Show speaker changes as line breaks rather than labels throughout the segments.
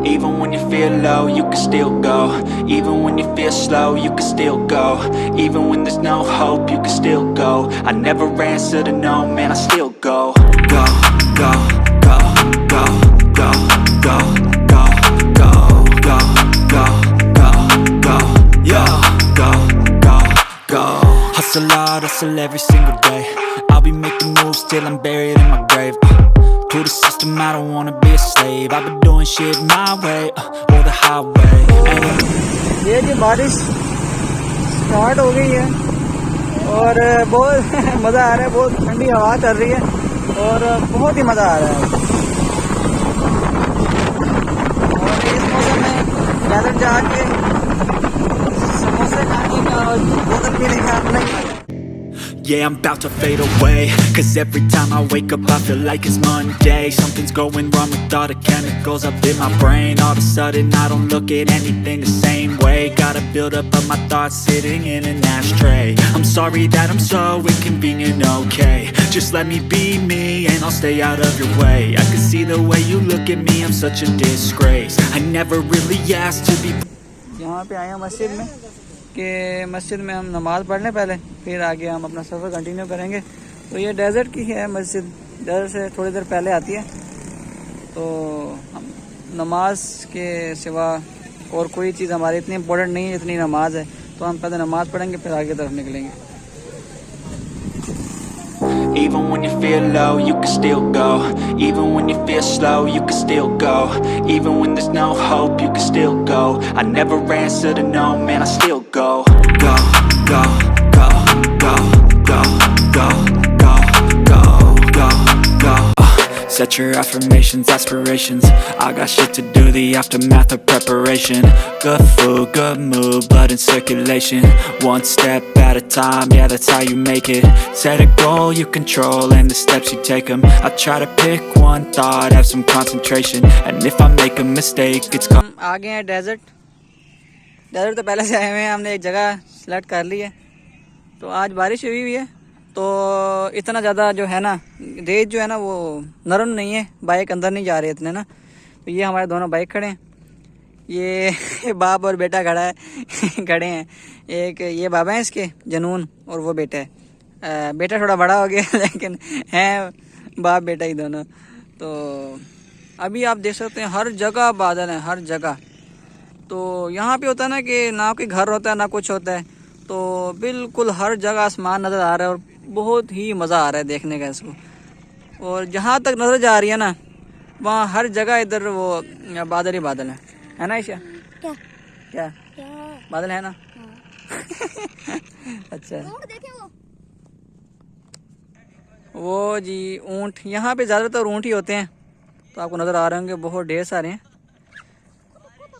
Even when you feel low, you can still go. Even when you feel slow, you can still go. Even when there's no hope, you can still go. I never answer to no, man, I still go. Go, go, go, go, go, go, go, go, go, go, go, go, yo, go, go, go. Hustle hard, hustle every single day. I'll be making moves till I'm buried in my grave. To the system, I don't wanna be a slave. I've been doing shit my way, or the highway.
ये जी बारिश start हो गई है और बहुत मज़ा आ रहा है, बहुत ठंडी हवा चल रही है और बहुत ही मज़ा आ रहा है। और इस मौसम में ज़्यादा जाके समोसे खाने का और बोतल पीने का अपना ही।
Yeah, I'm about to fade away, cause every time I wake up I feel like it's Monday. Something's going wrong with all the chemicals up in my brain. All of a sudden I don't look at anything the same way. Gotta build up of my thoughts sitting in an ashtray. I'm sorry that I'm so inconvenient, okay. Just let me be me and I'll stay out of your way. I can see the way you look at me, I'm such a disgrace. I never really asked to be.
यहाँ पे आए हैं मस्जिद में कि मस्जिद में हम नमाज़ पढ़ लें पहले, फिर आगे हम अपना सफ़र कंटिन्यू करेंगे। तो ये डेज़र्ट की है मस्जिद, डेज़र्ट से थोड़ी देर पहले आती है। तो हम नमाज के सिवा और कोई चीज़ हमारी इतनी इम्पोर्टेंट नहीं है जितनी नमाज है। तो हम पहले नमाज़ पढ़ेंगे फिर आगे तरफ निकलेंगे।
Even when you feel low, you can still go. Even when you feel slow, you can still go. Even when there's no hope, you can still go. I never answer to no, man, I still go. Go, go, go, go, go, go, go, go, go, go. Set your affirmations, aspirations. I got shit to do, the aftermath of preparation. Good food, good mood, blood in circulation. One step at a time, yeah, that's how you make it. Set a goal you control and the steps you take them. I try to pick one thought, have some concentration. And if I make a mistake, it's
हम आ गए हैं dessert. Dessert तो पहले से आए हुए हैं, हमने एक जगह सेलेक्ट कर ली है। तो आज बारिश हुई है तो इतना ज़्यादा जो है ना, रेत जो है ना वो नरम नहीं है, बाइक अंदर नहीं जा रही इतने ना। तो ये हमारे दोनों बाइक खड़े हैं, ये बाप और बेटा खड़े हैं। एक ये बाबा है इसके जनून और वो बेटा है। बेटा थोड़ा बड़ा हो गया लेकिन हैं बाप बेटा ही दोनों। तो अभी आप देख सकते हैं हर जगह बादल हैं, हर जगह। तो यहाँ पे होता है ना कि ना कोई घर होता है ना कुछ होता है, तो बिल्कुल हर जगह आसमान नज़र आ रहा है और बहुत ही मज़ा आ रहा है देखने का इसको। और जहाँ तक नज़र जा रही है ना वहाँ हर जगह इधर वो बादल ही बादल है ना ईशा? क्या क्या बादल है ना? अच्छा वो जी ऊँट, यहाँ पे ज़्यादातर ऊँट ही होते हैं। तो आपको नज़र आ रहे होंगे बहुत ढेर सारे हैं।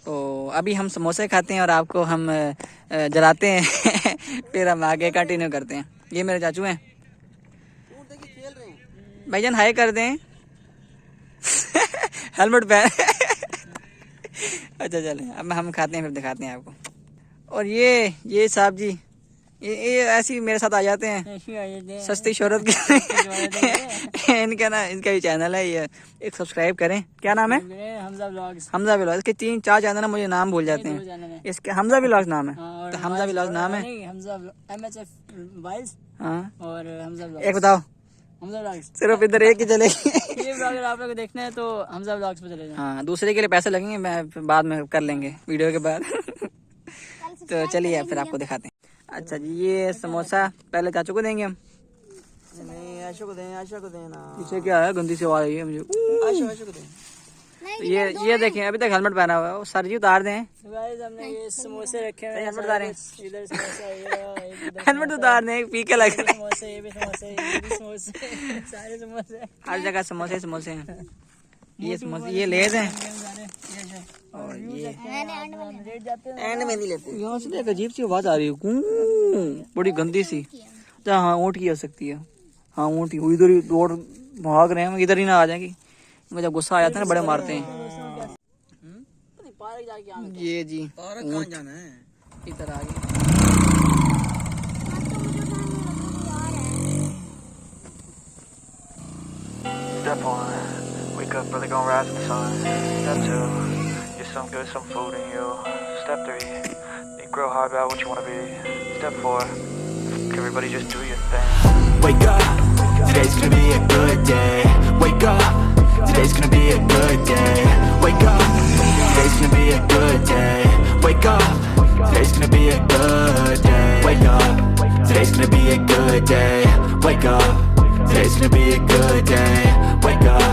तो अभी हम समोसे खाते हैं और आपको हम जलाते हैं फिर हम आगे कंटिन्यू करते हैं। ये मेरे चाचू हैं, भाईजान हाय कर दें हेलमेट पहन अच्छा चलें अब हम खाते हैं फिर दिखाते हैं आपको। और ये साहब जी ये ऐसे ही मेरे साथ आ जाते हैं सस्ती शोहरत के इनका ना, इनका भी चैनल है, ये एक सब्सक्राइब करें। क्या नाम है? हमजा व्लॉग्स। इसके 3-4 चैनल है, मुझे नाम भूल जाते हैं। इसके हमजा व्लॉग्स नाम है, तो हमजा व्लॉग्स नाम है। हाँ और एक बताओ सिर्फ इधर एक ही चलेगी ये ब्लॉग आप लोग देखना है तो हमजा व्लॉग्स पे चले जाएं। हाँ दूसरे के लिए पैसे लगेंगे, मैं बाद में कर लेंगे वीडियो के बाद तो चलिए फिर आपको दिखाते हैं। अच्छा जी ये समोसा पहले चाचू को देंगे हम। नहीं आशा को दें, आशा को देना। पीछे क्या है गंदी सी आवाज आई है मुझे। आशा को दें। तो ये देखें अभी तक हेलमेट पहना हुआ है, सर जी उतार दें। गाइस हमने ये समोसे रखे हैं, हेलमेट उतारें। इधर समोसा हेलमेट उतार दें, पी के लग रहे समोसे, ये भी समोसे, ये भी समोसे, सारे समोसे, हर जगह समोसे समोसे हैं। ये समोसे ये ले दें और ये एंड में नहीं लेते। यहाँ से एक अजीब सी आवाज आ रही है बड़ी गंदी सी। हाँ ऊँट की हो सकती है। हाँ ऊँट ही इधर ही दौड़ भाग रहे हैं, इधर ही ना आ जाएंगी। मुझे जब गुस्सा आ जाता है ना बड़े मारते हैं। ये जी ऊँट इधर आ गए।
Step 1, wake up early, gonna rise with the sun. Step 2,
some good, some food in you. Step 3, think real hard about what you want to be. Step 4, everybody just do your thing.
Wake up, today's gonna be a good day. Wake up, today's gonna be a good day. Wake up, today's gonna be a good day. Wake up, today's gonna be a good day. Wake up, today's gonna be a good day. Wake up, today's gonna be a good day. Wake up,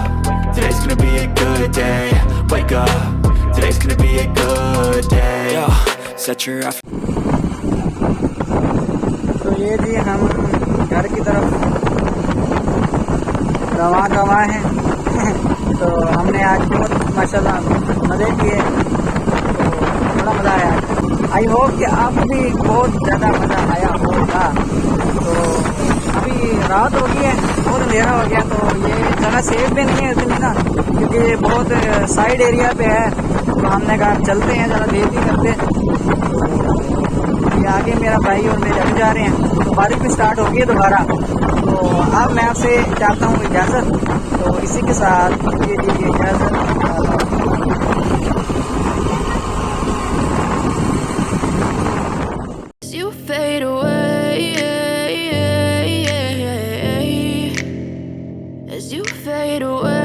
today's gonna be a good day. Wake up, today's gonna be a good day. Yo, set your
तो ये जी हम घर की तरफ रवा हैं। तो हमने आज बहुत माशाल्लाह मज़े किए, तो बड़ा मज़ा आया। आई होप कि आपको भी बहुत ज़्यादा मज़ा आया होगा। तो अभी रात हो गई है, बहुत अंधेरा हो गया, तो ये जगह सेफ भी नहीं है इतनी ना, क्योंकि ये बहुत साइड एरिया पे है। तो हमने कहा चलते हैं, ज़रा देर ही करते। ये आगे मेरा भाई और मेरे अभी जा रहे हैं, तो बारिश भी स्टार्ट हो गई है दोबारा। तो अब मैं आपसे चाहता हूँ इजाज़त, तो इसी के साथ ये दीजिए इजाज़त।
You fade away as you fade away.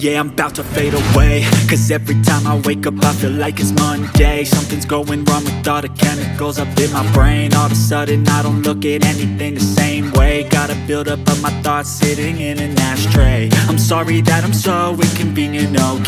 Yeah, I'm about to fade away, 'cause every time I wake up I feel like it's Monday. Something's going wrong with all the chemicals up in my brain. All of a sudden I don't look at anything the same way. Got a build up of my thoughts sitting in an ashtray. I'm sorry that I'm so inconvenient, okay?